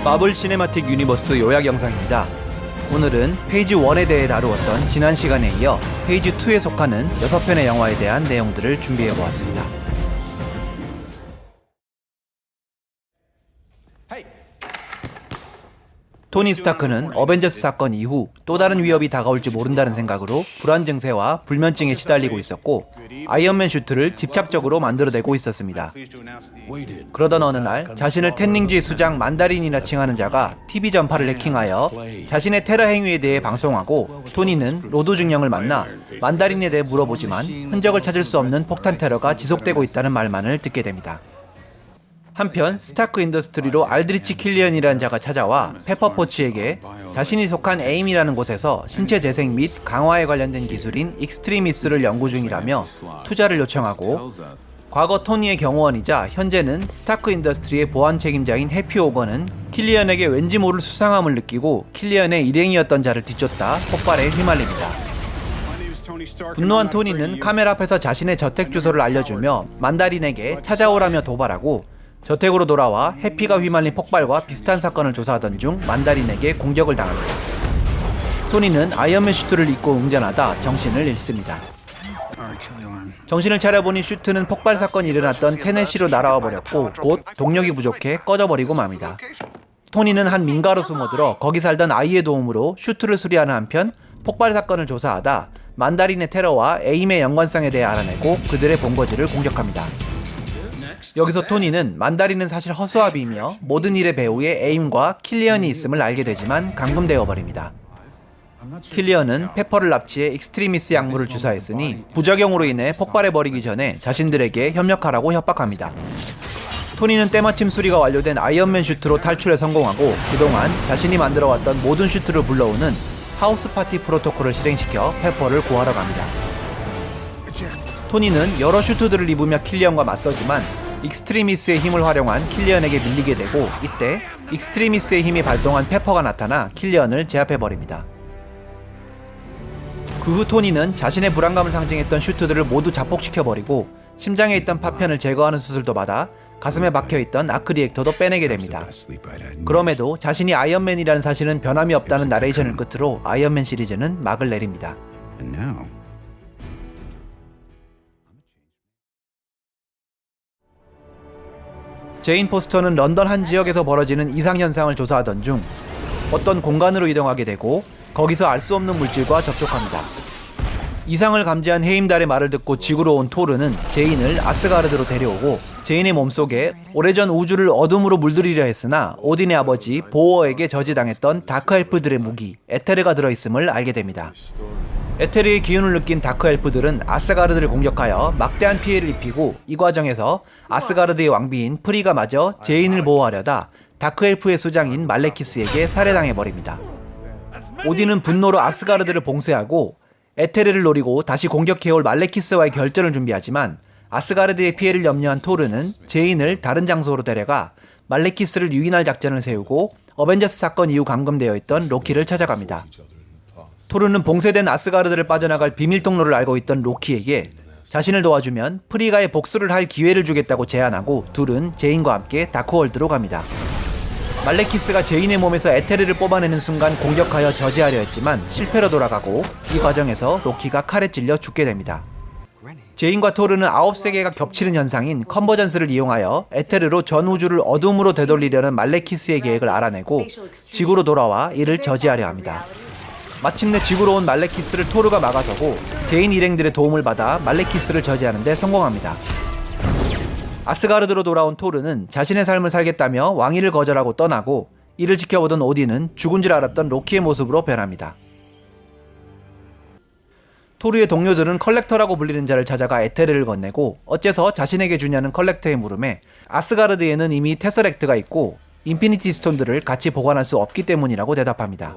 마블 시네마틱 유니버스 요약 영상입니다. 오늘은 페이지 1에 대해 다루었던 지난 시간에 이어 페이지 2에 속하는 6편의 영화에 대한 내용들을 준비해보았습니다. 토니 스타크는 어벤져스 사건 이후 또 다른 위협이 다가올지 모른다는 생각으로 불안 증세와 불면증에 시달리고 있었고 아이언맨 슈트를 집착적으로 만들어내고 있었습니다. 그러던 어느 날 자신을 텐닝주의 수장 만다린이라 칭하는 자가 TV 전파를 해킹하여 자신의 테러 행위에 대해 방송하고 토니는 로드 중령을 만나 만다린에 대해 물어보지만 흔적을 찾을 수 없는 폭탄 테러가 지속되고 있다는 말만을 듣게 됩니다. 한편 스타크 인더스트리로 알드리치 킬리언이라는 자가 찾아와 페퍼포치에게 자신이 속한 에임이라는 곳에서 신체 재생 및 강화에 관련된 기술인 익스트리미스를 연구 중이라며 투자를 요청하고 과거 토니의 경호원이자 현재는 스타크 인더스트리의 보안 책임자인 해피 오건은 킬리언에게 왠지 모를 수상함을 느끼고 킬리언의 일행이었던 자를 뒤쫓다 폭발에 휘말립니다. 분노한 토니는 카메라 앞에서 자신의 저택 주소를 알려주며 만다린에게 찾아오라며 도발하고 저택으로 돌아와 해피가 휘말린 폭발과 비슷한 사건을 조사하던 중 만다린에게 공격을 당합니다. 토니는 아이언맨 슈트를 입고 응전하다 정신을 잃습니다. 정신을 차려보니 슈트는 폭발 사건이 일어났던 테네시로 날아와 버렸고 곧 동력이 부족해 꺼져버리고 맙니다. 토니는 한 민가로 숨어들어 거기 살던 아이의 도움으로 슈트를 수리하는 한편 폭발 사건을 조사하다 만다린의 테러와 에임의 연관성에 대해 알아내고 그들의 본거지를 공격합니다. 여기서 토니는 만다린은 사실 허수아비이며 모든 일의 배후에 에임과 킬리언이 있음을 알게 되지만 감금되어 버립니다. 킬리언은 페퍼를 납치해 익스트리미스 약물을 주사했으니 부작용으로 인해 폭발해버리기 전에 자신들에게 협력하라고 협박합니다. 토니는 때마침 수리가 완료된 아이언맨 슈트로 탈출에 성공하고 그동안 자신이 만들어왔던 모든 슈트를 불러오는 하우스 파티 프로토콜을 실행시켜 페퍼를 구하러 갑니다. 토니는 여러 슈트들을 입으며 킬리언과 맞서지만 익스트리미스의 힘을 활용한 킬리언에게 밀리게 되고 이때 익스트리미스의 힘이 발동한 페퍼가 나타나 킬리언을 제압해버립니다. 그 후 토니는 자신의 불안감을 상징했던 슈트들을 모두 자폭시켜버리고 심장에 있던 파편을 제거하는 수술도 받아 가슴에 박혀있던 아크 리액터도 빼내게 됩니다. 그럼에도 자신이 아이언맨이라는 사실은 변함이 없다는 나레이션을 끝으로 아이언맨 시리즈는 막을 내립니다. 제인 포스터는 런던 한 지역에서 벌어지는 이상현상을 조사하던 중 어떤 공간으로 이동하게 되고 거기서 알 수 없는 물질과 접촉합니다. 이상을 감지한 해임달의 말을 듣고 지구로 온 토르는 제인을 아스가르드로 데려오고 제인의 몸속에 오래전 우주를 어둠으로 물들이려 했으나 오딘의 아버지 보어에게 저지당했던 다크엘프들의 무기 에테르가 들어있음을 알게 됩니다. 에테르의 기운을 느낀 다크엘프들은 아스가르드를 공격하여 막대한 피해를 입히고 이 과정에서 아스가르드의 왕비인 프리가 마저 제인을 보호하려다 다크엘프의 수장인 말레키스에게 살해당해버립니다. 오딘은 분노로 아스가르드를 봉쇄하고 에테르를 노리고 다시 공격해올 말레키스와의 결전을 준비하지만 아스가르드의 피해를 염려한 토르는 제인을 다른 장소로 데려가 말레키스를 유인할 작전을 세우고 어벤져스 사건 이후 감금되어 있던 로키를 찾아갑니다. 토르는 봉쇄된 아스가르드를 빠져나갈 비밀 통로를 알고 있던 로키에게 자신을 도와주면 프리가의 복수를 할 기회를 주겠다고 제안하고 둘은 제인과 함께 다크월드로 갑니다. 말레키스가 제인의 몸에서 에테르를 뽑아내는 순간 공격하여 저지하려 했지만 실패로 돌아가고 이 과정에서 로키가 칼에 찔려 죽게 됩니다. 제인과 토르는 9세계가 겹치는 현상인 컨버전스를 이용하여 에테르로 전 우주를 어둠으로 되돌리려는 말레키스의 계획을 알아내고 지구로 돌아와 이를 저지하려 합니다. 마침내 지구로 온 말레키스를 토르가 막아서고 제인 일행들의 도움을 받아 말레키스를 저지하는 데 성공합니다. 아스가르드로 돌아온 토르는 자신의 삶을 살겠다며 왕위를 거절하고 떠나고 이를 지켜보던 오딘은 죽은 줄 알았던 로키의 모습으로 변합니다. 토르의 동료들은 컬렉터라고 불리는 자를 찾아가 에테르를 건네고 어째서 자신에게 주냐는 컬렉터의 물음에 아스가르드에는 이미 테서렉트가 있고 인피니티 스톤들을 같이 보관할 수 없기 때문이라고 대답합니다.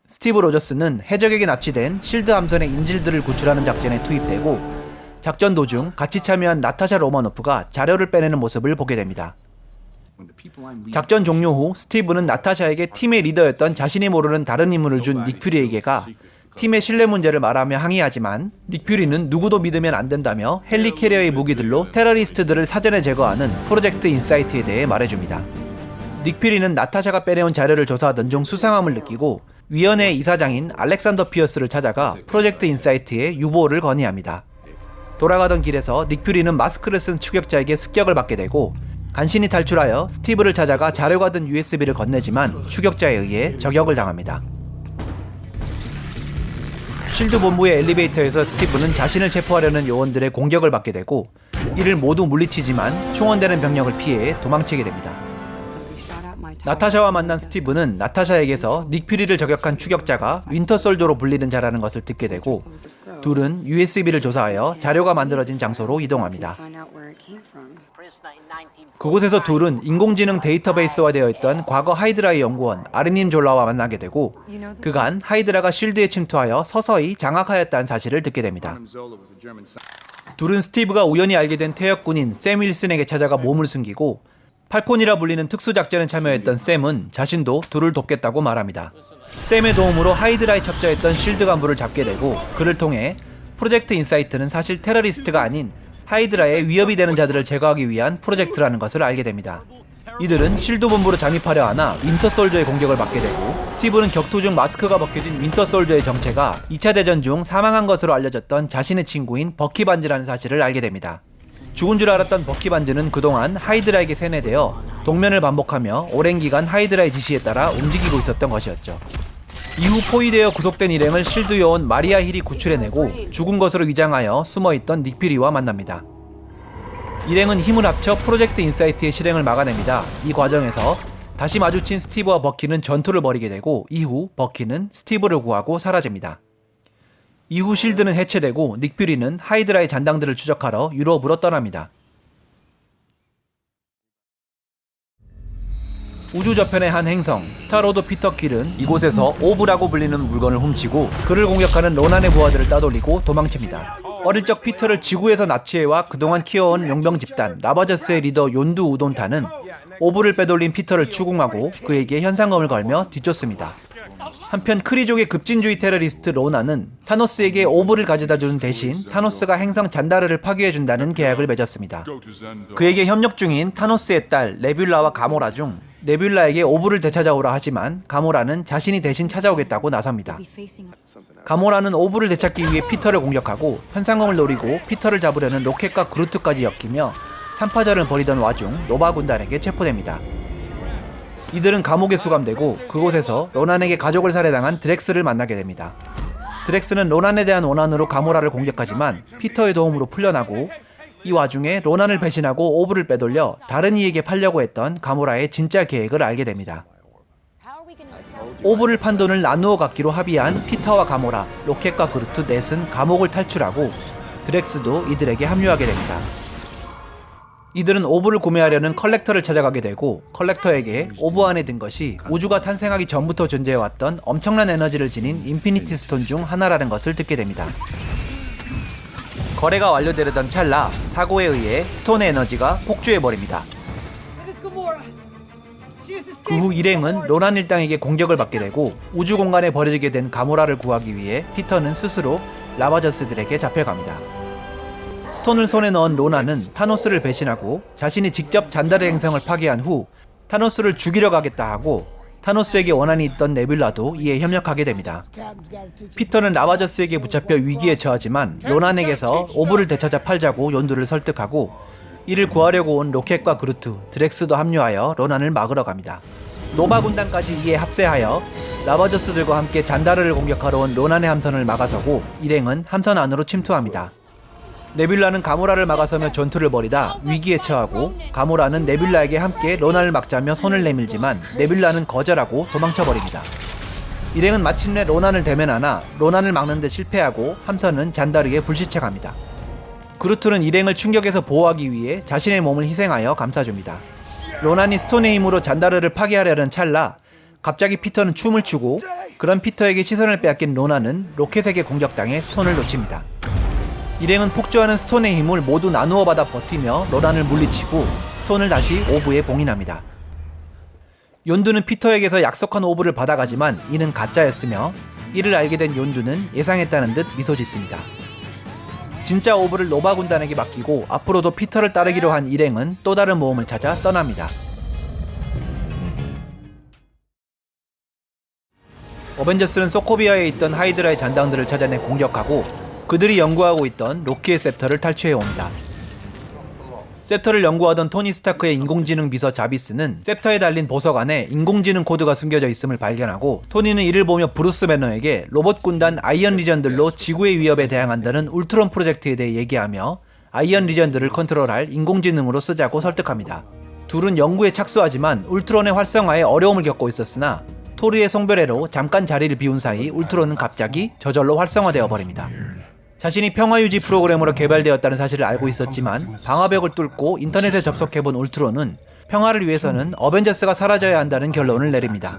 스티브 로저스는 해적에게 납치된 실드 함선의 인질들을 구출하는 작전에 투입되고 작전 도중 같이 참여한 나타샤 로마노프가 자료를 빼내는 모습을 보게 됩니다. 작전 종료 후 스티브는 나타샤에게 팀의 리더였던 자신이 모르는 다른 인물을 준 닉 퓨리에게가 팀의 신뢰 문제를 말하며 항의하지만 닉 퓨리는 누구도 믿으면 안 된다며 헬리 캐리어의 무기들로 테러리스트들을 사전에 제거하는 프로젝트 인사이트에 대해 말해줍니다. 닉 퓨리는 나타샤가 빼내온 자료를 조사하던 중 수상함을 느끼고 위원회 이사장인 알렉산더 피어스를 찾아가 프로젝트 인사이트에 유보를 건의합니다. 돌아가던 길에서 닉 퓨리는 마스크를 쓴 추격자에게 습격을 받게 되고 간신히 탈출하여 스티브를 찾아가 자료가 든 USB를 건네지만 추격자에 의해 저격을 당합니다. 실드 본부의 엘리베이터에서 스티브는 자신을 체포하려는 요원들의 공격을 받게 되고 이를 모두 물리치지만 충원되는 병력을 피해 도망치게 됩니다. 나타샤와 만난 스티브는 나타샤에게서 닉 퓨리를 저격한 추격자가 윈터 솔저로 불리는 자라는 것을 듣게 되고 둘은 USB를 조사하여 자료가 만들어진 장소로 이동합니다. 그곳에서 둘은 인공지능 데이터베이스화 되어 있던 과거 하이드라의 연구원 아르닌 졸라와 만나게 되고 그간 하이드라가 실드에 침투하여 서서히 장악하였다는 사실을 듣게 됩니다. 둘은 스티브가 우연히 알게 된 퇴역군인 샘 윌슨에게 찾아가 몸을 숨기고 팔콘이라 불리는 특수작전에 참여했던 샘은 자신도 둘을 돕겠다고 말합니다. 샘의 도움으로 하이드라에 첩자했던 실드 간부를 잡게 되고 그를 통해 프로젝트 인사이트는 사실 테러리스트가 아닌 하이드라에 위협이 되는 자들을 제거하기 위한 프로젝트라는 것을 알게 됩니다. 이들은 실드 본부로 잠입하려 하나 윈터 솔저의 공격을 받게 되고 스티브는 격투 중 마스크가 벗겨진 윈터 솔저의 정체가 2차 대전 중 사망한 것으로 알려졌던 자신의 친구인 버키 반즈라는 사실을 알게 됩니다. 죽은 줄 알았던 버키 반즈는 그동안 하이드라에게 세뇌되어 동면을 반복하며 오랜 기간 하이드라의 지시에 따라 움직이고 있었던 것이었죠. 이후 포위되어 구속된 일행을 실드 요원 마리아 힐이 구출해내고 죽은 것으로 위장하여 숨어있던 닉 퓨리와 만납니다. 일행은 힘을 합쳐 프로젝트 인사이트의 실행을 막아냅니다. 이 과정에서 다시 마주친 스티브와 버키는 전투를 벌이게 되고 이후 버키는 스티브를 구하고 사라집니다. 이후 실드는 해체되고 닉 퓨리는 하이드라의 잔당들을 추적하러 유럽으로 떠납니다. 우주 저편의 한 행성 스타로드 피터킬은 이곳에서 오브라고 불리는 물건을 훔치고 그를 공격하는 로난의 부하들을 따돌리고 도망칩니다. 어릴 적 피터를 지구에서 납치해와 그동안 키워온 용병 집단 라바저스의 리더 욘두 우돈타는 오브를 빼돌린 피터를 추궁하고 그에게 현상금을 걸며 뒤쫓습니다. 한편 크리족의 급진주의 테러리스트 로나는 타노스에게 오브를 가져다주는 대신 타노스가 행성 잔다르를 파괴해준다는 계약을 맺었습니다. 그에게 협력 중인 타노스의 딸 네뷸라와 가모라 중 네뷸라에게 오브를 되찾아오라 하지만 가모라는 자신이 대신 찾아오겠다고 나섭니다. 가모라는 오브를 되찾기 위해 피터를 공격하고 현상금을 노리고 피터를 잡으려는 로켓과 그루트까지 엮이며 산파전을 벌이던 와중 노바 군단에게 체포됩니다. 이들은 감옥에 수감되고 그곳에서 로난에게 가족을 살해당한 드렉스를 만나게 됩니다. 드렉스는 로난에 대한 원한으로 가모라를 공격하지만 피터의 도움으로 풀려나고 이 와중에 로난을 배신하고 오브를 빼돌려 다른 이에게 팔려고 했던 가모라의 진짜 계획을 알게 됩니다. 오브를 판 돈을 나누어 갖기로 합의한 피터와 가모라, 로켓과 그루트 넷은 감옥을 탈출하고 드렉스도 이들에게 합류하게 됩니다. 이들은 오브를 구매하려는 컬렉터를 찾아가게 되고 컬렉터에게 오브 안에 든 것이 우주가 탄생하기 전부터 존재해왔던 엄청난 에너지를 지닌 인피니티 스톤 중 하나라는 것을 듣게 됩니다. 거래가 완료되려던 찰나 사고에 의해 스톤의 에너지가 폭주해버립니다. 그 후 일행은 로난 일당에게 공격을 받게 되고 우주 공간에 버려지게 된 가모라를 구하기 위해 피터는 스스로 라바저스들에게 잡혀갑니다. 스톤을 손에 넣은 로나는 타노스를 배신하고 자신이 직접 잔다르 행성을 파괴한 후 타노스를 죽이려 가겠다 하고 타노스에게 원한이 있던 네뷸라도 이에 협력하게 됩니다. 피터는 라바저스에게 붙잡혀 위기에 처하지만 로난에게서 오브를 되찾아 팔자고 욘두를 설득하고 이를 구하려고 온 로켓과 그루트, 드렉스도 합류하여 로난을 막으러 갑니다. 노바 군단까지 이에 합세하여 라바저스들과 함께 잔다르를 공격하러 온 로난의 함선을 막아서고 일행은 함선 안으로 침투합니다. 네뷸라는 가모라를 막아서며 전투를 벌이다 위기에 처하고 가모라는 네뷸라에게 함께 로난을 막자며 손을 내밀지만 네뷸라는 거절하고 도망쳐버립니다. 일행은 마침내 로난을 대면하나 로난을 막는 데 실패하고 함선은 잔다르에 불시착합니다. 그루트는 일행을 충격에서 보호하기 위해 자신의 몸을 희생하여 감싸줍니다. 로난이 스톤의 힘으로 잔다르를 파괴하려는 찰나 갑자기 피터는 춤을 추고 그런 피터에게 시선을 빼앗긴 로난은 로켓에게 공격당해 스톤을 놓칩니다. 일행은 폭주하는 스톤의 힘을 모두 나누어 받아 버티며 로난을 물리치고 스톤을 다시 오브에 봉인합니다. 욘두는 피터에게서 약속한 오브를 받아가지만 이는 가짜였으며 이를 알게 된 욘두는 예상했다는 듯 미소 짓습니다. 진짜 오브를 노바 군단에게 맡기고 앞으로도 피터를 따르기로 한 일행은 또 다른 모험을 찾아 떠납니다. 어벤져스는 소코비아에 있던 하이드라의 잔당들을 찾아내 공격하고 그들이 연구하고 있던 로키의 셉터를 탈취해옵니다. 셉터를 연구하던 토니 스타크의 인공지능 비서 자비스는 셉터에 달린 보석 안에 인공지능 코드가 숨겨져 있음을 발견하고 토니는 이를 보며 브루스 배너에게 로봇 군단 아이언 리전들로 지구의 위협에 대항한다는 울트론 프로젝트에 대해 얘기하며 아이언 리전들을 컨트롤할 인공지능으로 쓰자고 설득합니다. 둘은 연구에 착수하지만 울트론의 활성화에 어려움을 겪고 있었으나 토르의 송별회로 잠깐 자리를 비운 사이 울트론은 갑자기 저절로 활성화되어 버립니다. 자신이 평화유지 프로그램으로 개발되었다는 사실을 알고 있었지만 방화벽을 뚫고 인터넷에 접속해본 울트론은 평화를 위해서는 어벤져스가 사라져야 한다는 결론을 내립니다.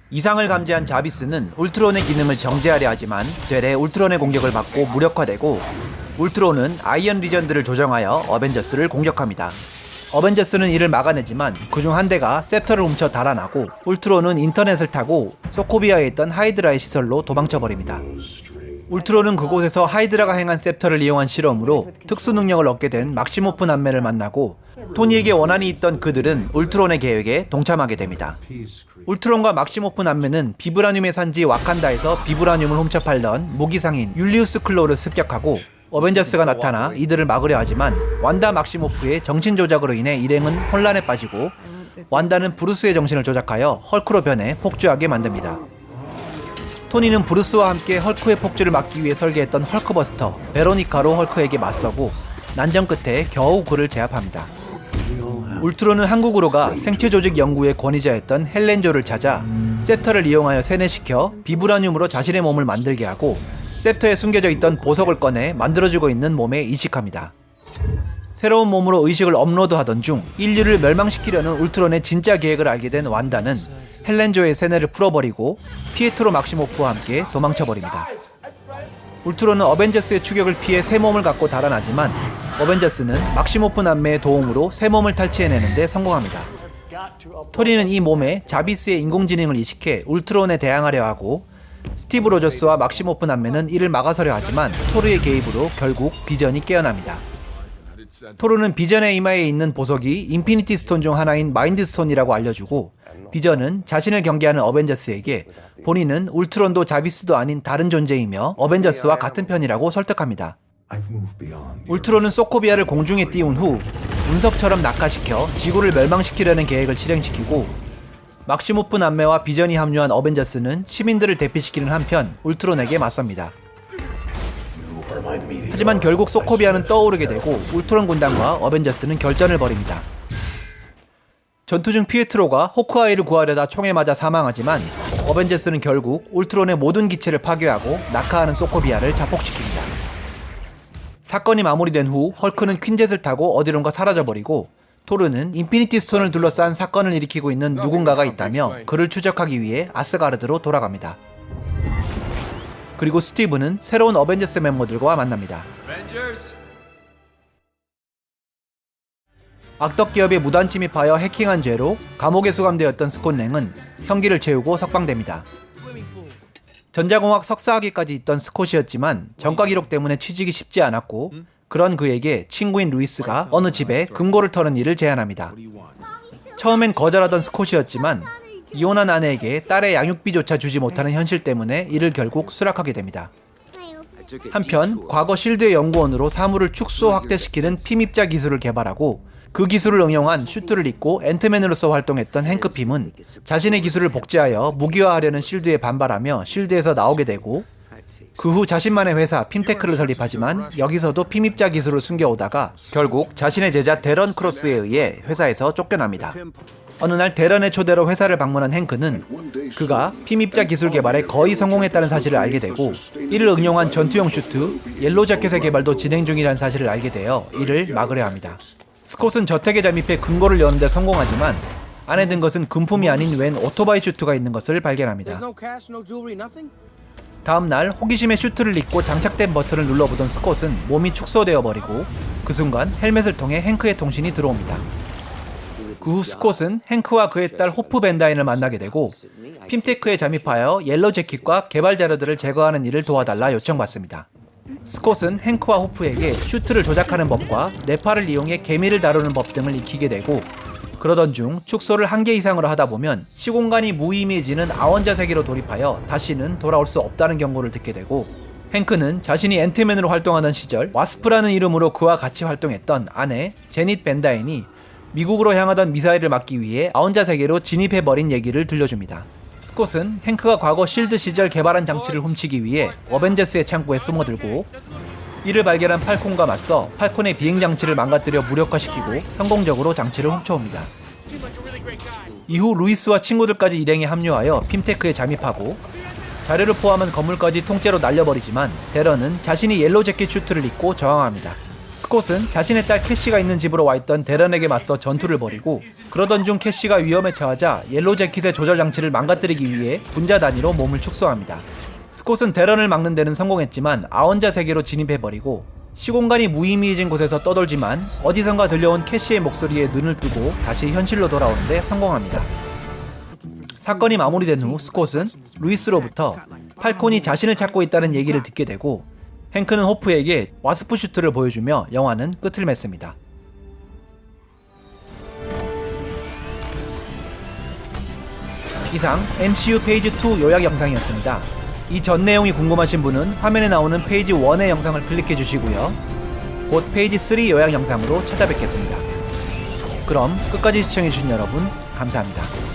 이상을 감지한 자비스는 울트론의 기능을 정지하려 하지만 되레 울트론의 공격을 받고 무력화되고 울트론은 아이언 리전들을 조정하여 어벤져스를 공격합니다. 어벤져스는 이를 막아내지만 그중 한 대가 셉터를 훔쳐 달아나고 울트론은 인터넷을 타고 소코비아에 있던 하이드라의 시설로 도망쳐버립니다. 울트론은 그곳에서 하이드라가 행한 셉터를 이용한 실험으로 특수 능력을 얻게 된 막시모프 남매를 만나고 토니에게 원한이 있던 그들은 울트론의 계획에 동참하게 됩니다. 울트론과 막시모프 남매는 비브라늄의 산지 와칸다에서 비브라늄을 훔쳐 팔던 무기상인 율리우스 클로를 습격하고 어벤져스가 나타나 이들을 막으려 하지만 완다 막시모프의 정신 조작으로 인해 일행은 혼란에 빠지고 완다는 브루스의 정신을 조작하여 헐크로 변해 폭주하게 만듭니다. 토니는 브루스와 함께 헐크의 폭주를 막기 위해 설계했던 헐크버스터 베로니카로 헐크에게 맞서고 난전 끝에 겨우 그를 제압합니다. 울트론은 한국으로 가 생체 조직 연구의 권위자였던 헬렌조를 찾아 셉터를 이용하여 세뇌시켜 비브라늄으로 자신의 몸을 만들게 하고 셉터에 숨겨져 있던 보석을 꺼내 만들어주고 있는 몸에 이식합니다. 새로운 몸으로 의식을 업로드하던 중 인류를 멸망시키려는 울트론의 진짜 계획을 알게 된 완다는 헬렌조의 세뇌를 풀어버리고 피에트로 막시모프와 함께 도망쳐버립니다. 울트론은 어벤져스의 추격을 피해 새 몸을 갖고 달아나지만 어벤져스는 막시모프 남매의 도움으로 새 몸을 탈취해내는 데 성공합니다. 토니는 이 몸에 자비스의 인공지능을 이식해 울트론에 대항하려 하고 스티브 로저스와 막시모프 남매는 이를 막아서려 하지만 토르의 개입으로 결국 비전이 깨어납니다. 토르는 비전의 이마에 있는 보석이 인피니티 스톤 중 하나인 마인드 스톤이라고 알려주고 비전은 자신을 경계하는 어벤져스에게 본인은 울트론도 자비스도 아닌 다른 존재이며 어벤져스와 같은 편이라고 설득합니다. 울트론은 소코비아를 공중에 띄운 후 운석처럼 낙하시켜 지구를 멸망시키려는 계획을 실행시키고 막시모프 남매와 비전이 합류한 어벤져스는 시민들을 대피시키는 한편 울트론에게 맞섭니다. 하지만 결국 소코비아는 떠오르게 되고 울트론 군단과 어벤져스는 결전을 벌입니다. 전투 중 피에트로가 호크아이를 구하려다 총에 맞아 사망하지만 어벤져스는 결국 울트론의 모든 기체를 파괴하고 낙하하는 소코비아를 자폭시킵니다. 사건이 마무리된 후 헐크는 퀸젯을 타고 어디론가 사라져버리고 토르는 인피니티 스톤을 둘러싼 사건을 일으키고 있는 누군가가 있다며 그를 추적하기 위해 아스가르드로 돌아갑니다. 그리고 스티브는 새로운 어벤져스 멤버들과 만납니다. 악덕 기업에 무단 침입하여 해킹한 죄로 감옥에 수감되었던 스콧랭은 형기를 채우고 석방됩니다. 전자공학 석사학위까지 있던 스콧이었지만 전과 기록 때문에 취직이 쉽지 않았고 그런 그에게 친구인 루이스가 어느 집에 금고를 터는 일을 제안합니다. 처음엔 거절하던 스콧이었지만 이혼한 아내에게 딸의 양육비조차 주지 못하는 현실 때문에 이를 결국 수락하게 됩니다. 한편 과거 실드의 연구원으로 사물을 축소 확대시키는 피입자 기술을 개발하고 그 기술을 응용한 슈트를 입고 앤트맨으로서 활동했던 행크 핌은 자신의 기술을 복제하여 무기화하려는 실드에 반발하며 실드에서 나오게 되고 그 후 자신만의 회사 핌테크를 설립하지만 여기서도 피입자 기술을 숨겨오다가 결국 자신의 제자 데런 크로스에 의해 회사에서 쫓겨납니다. 어느 날 데런의 초대로 회사를 방문한 행크는 그가 피입자 기술 개발에 거의 성공했다는 사실을 알게 되고 이를 응용한 전투용 슈트 옐로우 자켓의 개발도 진행 중이라는 사실을 알게 되어 이를 막으려 합니다. 스콧은 저택에 잠입해 금고를 여는데 성공하지만 안에 든 것은 금품이 아닌 웬 오토바이 슈트가 있는 것을 발견합니다. 다음 날 호기심에 슈트를 입고 장착된 버튼을 눌러보던 스콧은 몸이 축소되어 버리고 그 순간 헬멧을 통해 행크의 통신이 들어옵니다. 그 후 스콧은 행크와 그의 딸 호프 벤다인을 만나게 되고 핌테크에 잠입하여 옐로우 재킷과 개발 자료들을 제거하는 일을 도와달라 요청받습니다. 스콧은 행크와 호프에게 슈트를 조작하는 법과 뇌파를 이용해 개미를 다루는 법 등을 익히게 되고, 그러던 중 축소를 1개 이상으로 하다 보면 시공간이 무의미해지는 아원자 세계로 돌입하여 다시는 돌아올 수 없다는 경고를 듣게 되고, 행크는 자신이 앤트맨으로 활동하던 시절 와스프라는 이름으로 그와 같이 활동했던 아내 제닛 벤다인이 미국으로 향하던 미사일을 막기 위해 아원자 세계로 진입해버린 얘기를 들려줍니다. 스콧은 행크가 과거 실드 시절 개발한 장치를 훔치기 위해 어벤져스의 창고에 숨어들고, 이를 발견한 팔콘과 맞서 팔콘의 비행 장치를 망가뜨려 무력화시키고 성공적으로 장치를 훔쳐옵니다. 이후 루이스와 친구들까지 일행에 합류하여 핌테크에 잠입하고 자료를 포함한 건물까지 통째로 날려버리지만 데런은 자신이 옐로우 재킷 슈트를 입고 저항합니다. 스콧은 자신의 딸 캐시가 있는 집으로 와있던 데런에게 맞서 전투를 벌이고, 그러던 중 캐시가 위험에 처하자 옐로우 재킷의 조절 장치를 망가뜨리기 위해 분자 단위로 몸을 축소합니다. 스콧은 데런을 막는 데는 성공했지만 아원자 세계로 진입해버리고 시공간이 무의미해진 곳에서 떠돌지만 어디선가 들려온 캐시의 목소리에 눈을 뜨고 다시 현실로 돌아오는데 성공합니다. 사건이 마무리된 후 스콧은 루이스로부터 팔콘이 자신을 찾고 있다는 얘기를 듣게 되고, 행크는 호프에게 와스프 슈트를 보여주며 영화는 끝을 맺습니다. 이상 MCU 페이지 2 요약 영상이었습니다. 이 전 내용이 궁금하신 분은 화면에 나오는 페이지 1의 영상을 클릭해 주시고요. 곧 페이지 3 요약 영상으로 찾아뵙겠습니다. 그럼 끝까지 시청해주신 여러분 감사합니다.